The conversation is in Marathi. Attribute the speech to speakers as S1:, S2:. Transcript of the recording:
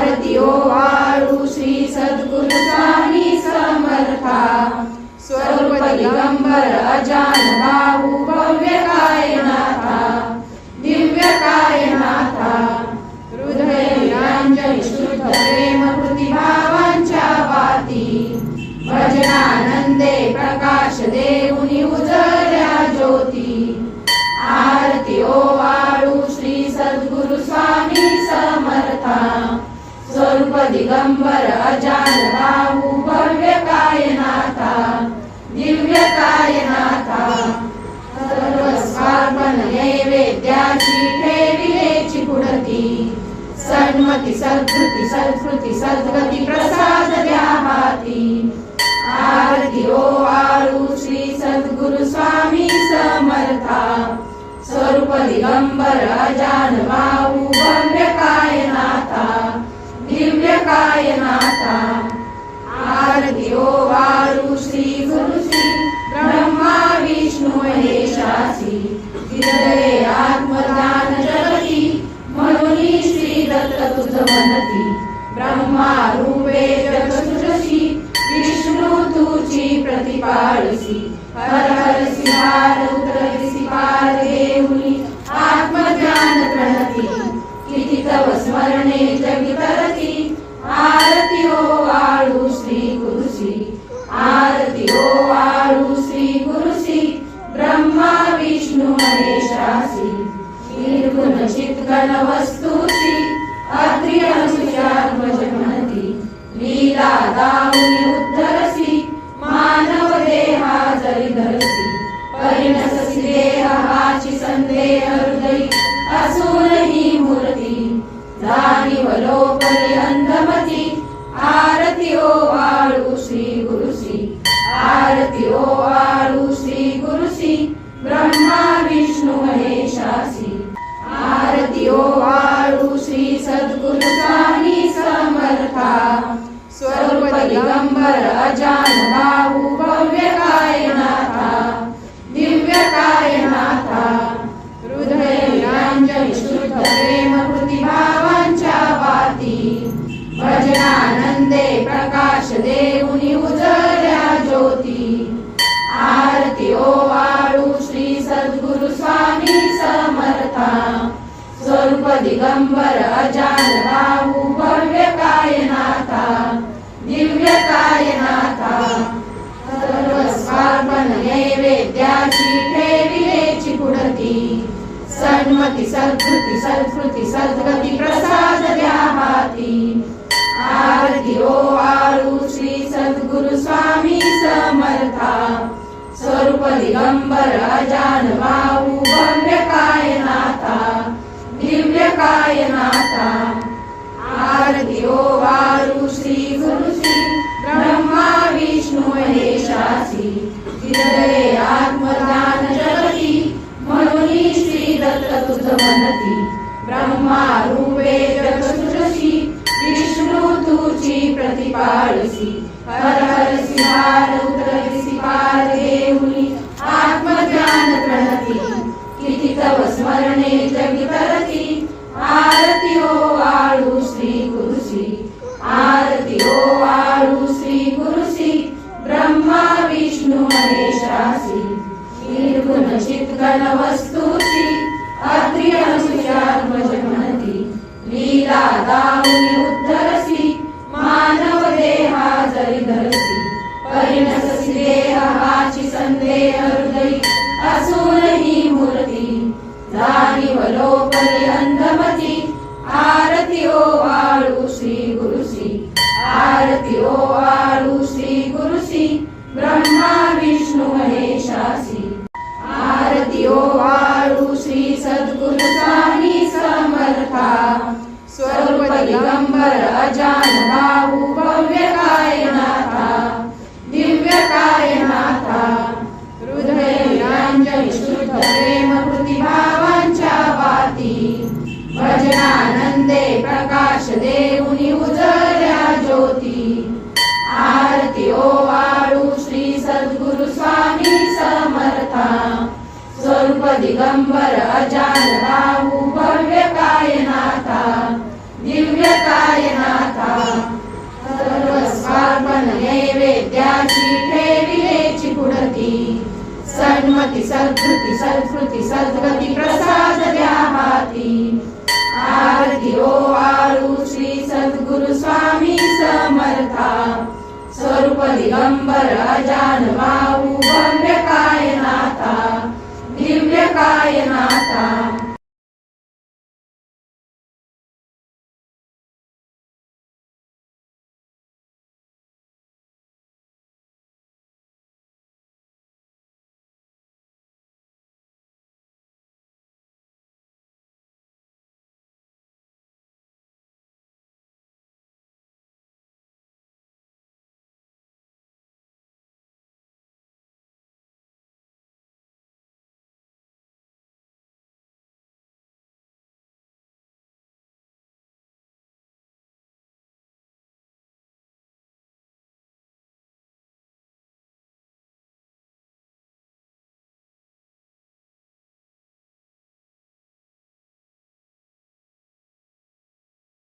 S1: आरती ओवाळू श्री सद्गुरु स्वामी समर्था स्वरूप दिगंबर अजान बाहू भव्य कायनाथा दिव्य कायनाथा हृदय निरंजन शुद्ध प्रेम कृतिभावांच्या वाती भजनानंदे प्रकाश देऊनी उजळल्या ज्योती आरती ओवाळू श्री सद्गुरु स्वामी समर्था स्वरूप दिगंबर अजान बाहू भव्य कायनाथा दिव्य कायनाथा सर्वस्वार्पण नैवेद्याची ठेविलेची पुढती सन्मती सद्गती सत्कृती सद्गती प्रसाद द्या हाती आरती ओवाळू श्री सद्गुरु स्वामी समर्था स्वरूप दिगंबर अजान बाहू भव्य कायनाथा दिव्य कायनाथा आरती ओवाळू श्री गुरु श्री ब्रह्मा विष्णू महेशासी हृदये आत्मदान जगती म्हणून श्री दत्त तुझ म्हणती ब्रह्मा रूपे जग सृजसी विष्णू तुझी प्रतिपाळसी हर हरसी हार उतरसी पार देऊनी आत्मज्ञान प्रणती किती तव स्मरणे जगी तरती आरती ओवाळू श्री गुरुसी आरती ओवाळू श्री गुरुसी ब्रह्मा विष्णू महेशासी निर्गुण चित्गण वस्तुसी अत्रि अनुसूयात्मज म्हणती लीला दाऊनी उद्धरसी मानव देहा जरी धरसी परिणससी देहाची संदेह हृदयी असून ही मूर्ती जाणीव लोकली अंधमती आरती ओवाळू श्री गुरुसी आरती ओवाळू श्री गुरुसी ब्रह्मा विष्णू महेशासी आरती ओवाळू श्री सद्गुरु स्वामी समर्था स्वरूप दिगंबर अजान बाहू भव्य कायनाथा दिव्य कायनाथा हृदय निरंजन शुद्ध प्रेम कृतिभावांच्या वाती भजनानंदे प्रकाश देऊनी उजळल्या ज्योती आरती ओवाळू श्री सद्गुरु स्वामी समर्था स्वरूप दिगंबर अजान बाहू भव्य कायनाथा दिव्य कायनाथा सर्वस्वार्पण नैवेद्याची ठेविलेची पुढती सन्मती सद्गती सत्कृती सद्गती प्रसाद द्या हाती आरती ओवाळू श्री सद्गुरु स्वामी समर्था स्वरूप दिगंबर अजान बाहू भव्य कायनाथा दिव्य कायनाथा आरती ओवाळू श्री गुरुसी ब्रह्मा विष्णू महेशासी हृदये आत्मदान जगती म्हणून श्री दत्त तुझ म्हणती ब्रह्मा रूपे जग सृजसी विष्णू तुझी प्रतिपाळसी हर हरसी हार उतरसी पार देऊनी आत्मज्ञान प्रणती किती तव स्मरणे जगी तरती आरती ओवाळू श्री गुरुसी आरती ओवाळू श्री गुरुसी ब्रह्मा विष्णू महेशासी निर्गुण चित्गण वस्तुसी अत्रि अनुसूयात्मज म्हणती लीला दाऊनी उद्धरसी मानव देहा जरी धरसी परिणससी देहाची संदेह हृदयी असून ही मूर्ती जाणीव लोकली अंधमती आरती ओवाळू श्री गुरुसी आरती ओवाळू श्री गुरुसी ब्रह्मा विष्णू महेशासी आरती ओवाळू श्री सद्गुरु स्वामी समर्था स्वरूप दिगंबर अजान बाहू भव्य कायनाथा दिव्य कायनाथा हृदय निरंजन शुद्ध प्रेम कृतिभावांच्या वाती भजनानंदे प्रकाश देऊनी उजळल्या ज्योती आरती ओवाळू श्री सद्गुरु स्वामी समर्था स्वरूप दिगंबर अजान बाहू भव्य कायनाथा दिव्य कायनाथा सन्मती सद्कृती सत्कृती सद्गती प्रसाद द्या हाती. आरती ओ वाळू श्री सद्गुरु स्वामी समर्था. स्वरूप दिगंबर अजा